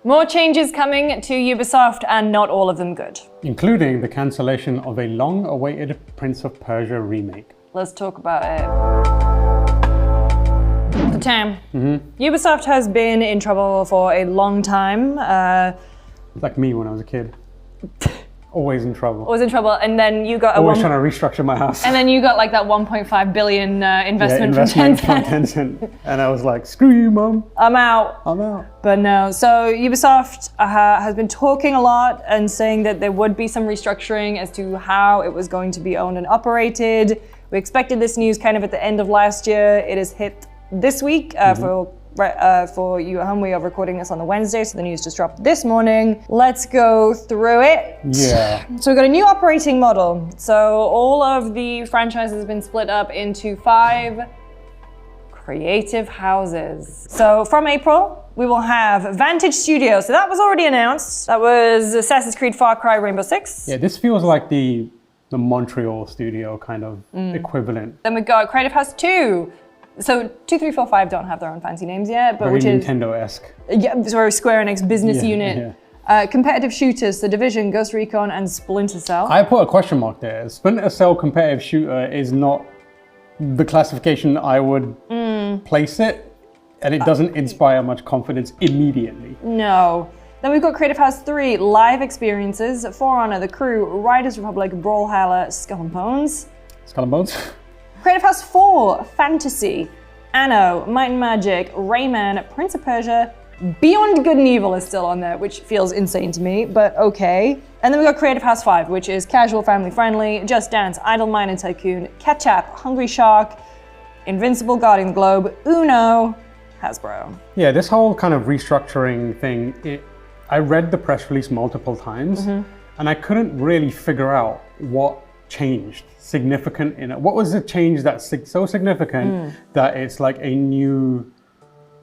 More changes coming to Ubisoft, and not all of them good. Including the cancellation of a long-awaited Prince of Persia remake. Let's talk about it. So Tam, Ubisoft has been in trouble for a long time. Like me when I was a kid. Always in trouble. Was in trouble, and then you got always trying to restructure my house. And then you got like that 1.5 billion investment from Tencent. And I was like, screw you, mum. I'm out. But no, so Ubisoft has been talking a lot and saying that there would be some restructuring as to how it was going to be owned and operated. We expected this news kind of at the end of last year. It has hit this week for you at home. We are recording this on the Wednesday, so the news just dropped this morning. Let's go through it. Yeah. So we've got a new operating model. So all of the franchises have been split up into 5 creative houses. So from April, we will have Vantage Studios. So that was already announced. That was Assassin's Creed, Far Cry, Rainbow Six. Yeah, this feels like the Montreal studio kind of equivalent. Then we got Creative House 2. So 2, 3, 4, 5 don't have their own fancy names yet, but very which is Nintendo-esque. Yeah, it's very Square Enix business unit. Yeah. Competitive shooters, The Division, Ghost Recon, and Splinter Cell. I put a question mark there. Splinter Cell competitive shooter is not the classification I would place it, and it doesn't inspire much confidence immediately. No. Then we've got Creative House 3, live experiences, For Honor, The Crew, Riders Republic, Brawlhalla, Skull and Bones. Skull and Bones? Creative House 4, Fantasy, Anno, Might and Magic, Rayman, Prince of Persia, Beyond Good and Evil is still on there, which feels insane to me, but okay. And then we got Creative House 5, which is casual, family friendly, Just Dance, Idle Mine and Tycoon, Ketchup, Hungry Shark, Invincible, Guarding the Globe, Uno, Hasbro. Yeah, this whole kind of restructuring thing, I read the press release multiple times, and I couldn't really figure out what changed significant in it. What was the change that's so significant that it's like a new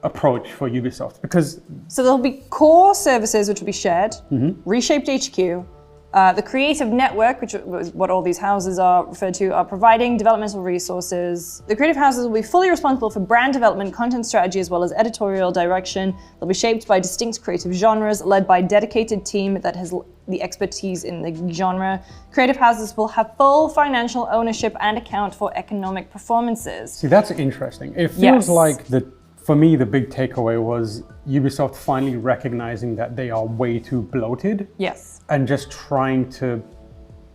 approach for Ubisoft? Because so there'll be core services which will be shared, Reshaped HQ, the Creative Network, which is what all these houses are referred to, are providing developmental resources. The creative houses will be fully responsible for brand development, content strategy, as well as editorial direction. They'll be shaped by distinct creative genres, led by a dedicated team that has the expertise in the genre. Creative houses will have full financial ownership and account for economic performances. See, that's interesting. It feels like for me, the big takeaway was Ubisoft finally recognizing that they are way too bloated. Yes. And just trying to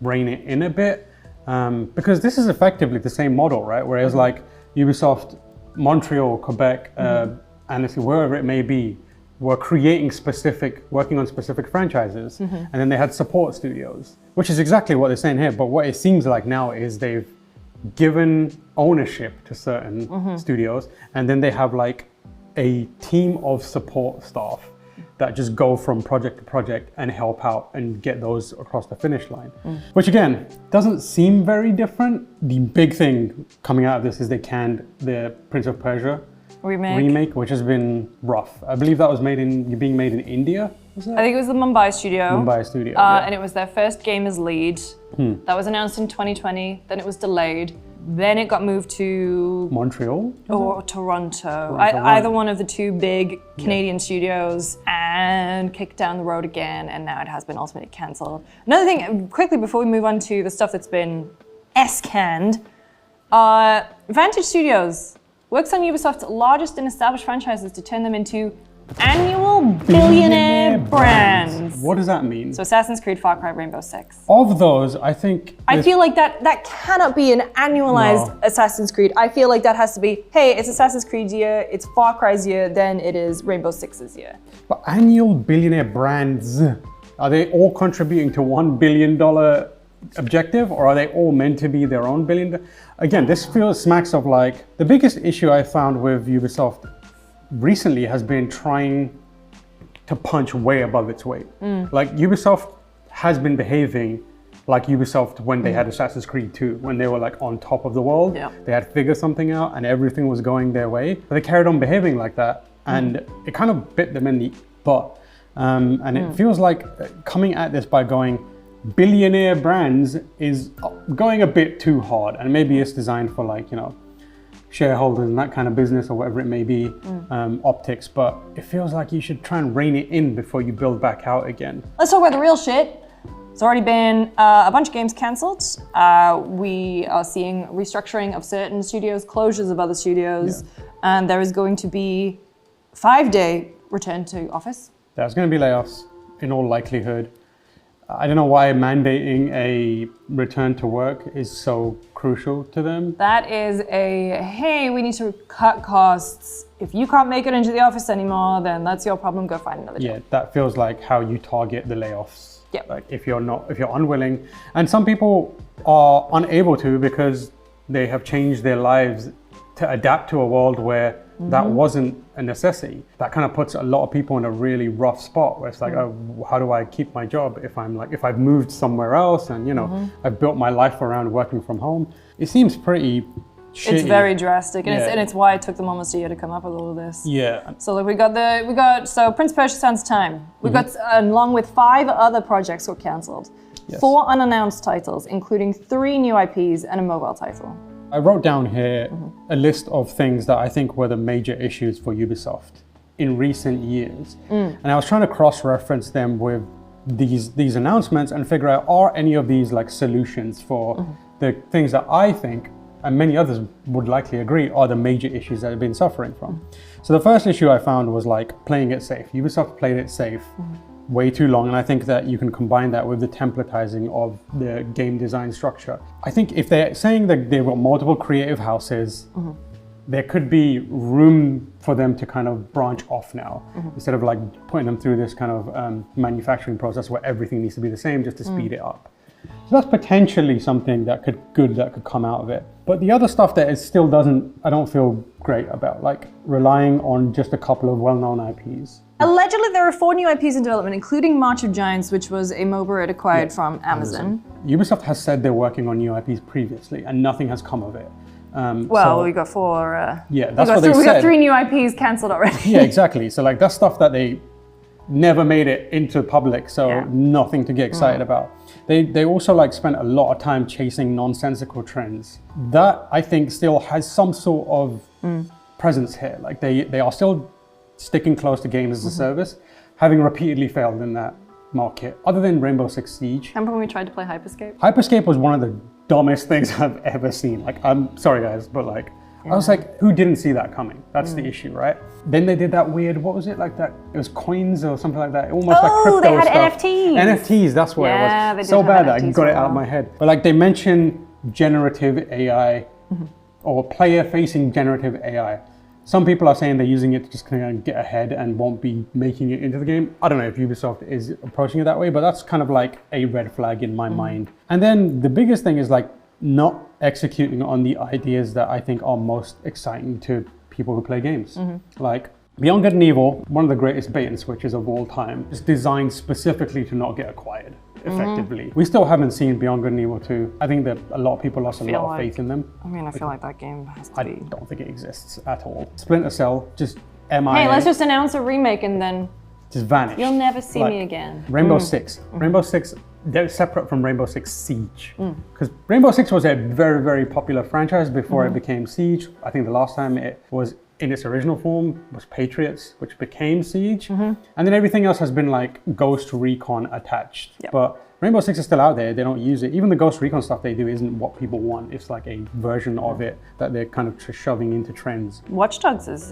rein it in a bit. Because this is effectively the same model, right? Whereas like Ubisoft, Montreal, Quebec, and wherever it may be, were working on specific franchises. And then they had support studios, which is exactly what they're saying here. But what it seems like now is they've given ownership to certain studios, and then they have like a team of support staff that just go from project to project and help out and get those across the finish line. Which again, doesn't seem very different. The big thing coming out of this is they canned the Prince of Persia remake, which has been rough. I believe that was being made in India, was it? I think it was the Mumbai studio. And it was their first game as lead. That was announced in 2020, then it was delayed. Then it got moved to Montreal or Toronto. Either one of the 2 big Canadian studios, and kicked down the road again, and now it has been ultimately cancelled. Another thing, quickly before we move on to the stuff that's been S-canned, Vantage Studios works on Ubisoft's largest and established franchises to turn them into annual billionaire brands. What does that mean? So Assassin's Creed, Far Cry, Rainbow Six. Of those, I feel like that cannot be an annualized Assassin's Creed. I feel like that has to be, hey, it's Assassin's Creed's year, it's Far Cry's year, then it is Rainbow Six's year. But annual billionaire brands, are they all contributing to $1 billion objective, or are they all meant to be their own billion? Again, this smacks of like, the biggest issue I found with Ubisoft recently has been trying to punch way above its weight. Like Ubisoft has been behaving like Ubisoft when they had Assassin's Creed 2, when they were like on top of the world. They had figured something out and everything was going their way, but they carried on behaving like that, and it kind of bit them in the butt. And it feels like coming at this by going billionaire brands is going a bit too hard, and maybe it's designed for like, shareholders in that kind of business or whatever it may be, optics, but it feels like you should try and rein it in before you build back out again. Let's talk about the real shit. It's already been a bunch of games cancelled. We are seeing restructuring of certain studios, closures of other studios, and there is going to be 5-day return to office. There's going to be layoffs in all likelihood. I don't know why mandating a return to work is so crucial to them. That is hey, we need to cut costs. If you can't make it into the office anymore, then that's your problem. Go find another job. Yeah, that feels like how you target the layoffs. Yeah. Like if you're unwilling, and some people are unable to because they have changed their lives to adapt to a world where that wasn't a necessity. That kind of puts a lot of people in a really rough spot where it's like, oh, how do I keep my job if I've moved somewhere else and I've built my life around working from home. It seems pretty shitty. It's very drastic, and it's why it took them almost a year to come up with all of this. Yeah. So like we got Prince of Persia Sands Time. We got along with 5 other projects were cancelled. Yes. 4 unannounced titles, including 3 new IPs and a mobile title. I wrote down here a list of things that I think were the major issues for Ubisoft in recent years. And I was trying to cross-reference them with these announcements and figure out, are any of these like solutions for the things that I think, and many others would likely agree, are the major issues that have been suffering from. So the first issue I found was like playing it safe. Ubisoft played it safe way too long, and I think that you can combine that with the templatizing of the game design structure. I think if they're saying that they've got multiple creative houses, there could be room for them to kind of branch off now, instead of like putting them through this kind of manufacturing process where everything needs to be the same just to speed it up. So that's potentially something that could come out of it. But the other stuff that it still I don't feel great about, like relying on just a couple of well-known IPs. Allegedly, there are 4 new IPs in development, including March of Giants, which was a MOBA it acquired from Amazon. Ubisoft has said they're working on new IPs previously, and nothing has come of it. We got 4. That's what they said. We got 3 new IPs cancelled already. Yeah, exactly. So like that's stuff that they never made it into public, so nothing to get excited about. They also like spent a lot of time chasing nonsensical trends. That I think still has some sort of presence here. Like they are still sticking close to games as a service, having repeatedly failed in that market, other than Rainbow Six Siege. Remember when we tried to play Hyperscape? Hyperscape was one of the dumbest things I've ever seen. Like, I'm sorry guys, but like, I was like, who didn't see that coming? That's the issue, right? Then they did that weird, what was it like that? It was coins or something like that. Almost like crypto they had stuff. NFTs. NFTs, that's what it was. So bad that I got it out of my head. But like they mentioned generative AI or player-facing generative AI. Some people are saying they're using it to just kind of get ahead and won't be making it into the game. I don't know if Ubisoft is approaching it that way, but that's kind of like a red flag in my mind. And then the biggest thing is like not executing on the ideas that I think are most exciting to people who play games. Like Beyond Good and Evil, one of the greatest bait and switches of all time, is designed specifically to not get acquired effectively. We still haven't seen Beyond Good and Evil 2. I think that a lot of people lost a lot of faith in them. I mean, I feel like that game has to I be... don't think it exists at all. Splinter Cell, just MIA. Hey, let's just announce a remake and then just vanish. you'll never see me again. Rainbow Six. Rainbow Six, they're separate from Rainbow Six Siege. Because Rainbow Six was a very, very popular franchise before it became Siege. I think the last time it was in its original form was Patriots, which became Siege. And then everything else has been like Ghost Recon attached. But Rainbow Six is still out there, they don't use it. Even the Ghost Recon stuff they do isn't what people want. It's like a version of it that they're kind of shoving into trends. Watch Dogs is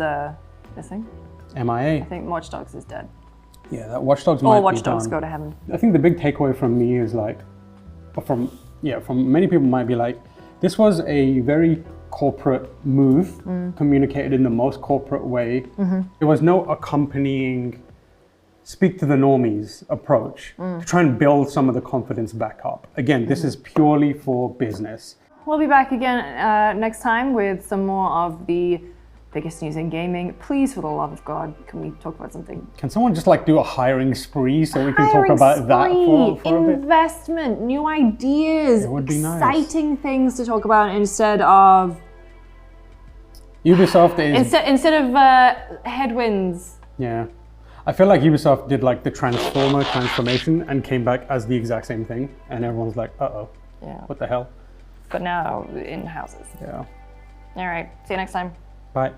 missing. MIA. I think Watch Dogs is dead. Yeah, that Watch Dogs might be Watch Dogs done. go to heaven. I think the big takeaway from me is like, from many people might be like, this was a very corporate move, communicated in the most corporate way. There was no accompanying speak to the normies approach to try and build some of the confidence back up. Again, this is purely for business. We'll be back again next time with some more of the biggest news in gaming. Please, for the love of God, can we talk about something? Can someone just like do a hiring spree so we can talk about that for a bit? Investment, new ideas, It would be nice. Exciting things to talk about instead of Ubisoft is instead of headwinds. Yeah. I feel like Ubisoft did like the Transformer transformation and came back as the exact same thing, and everyone's like, uh-oh, what the hell? But now in houses. Yeah. All right. See you next time. Bye.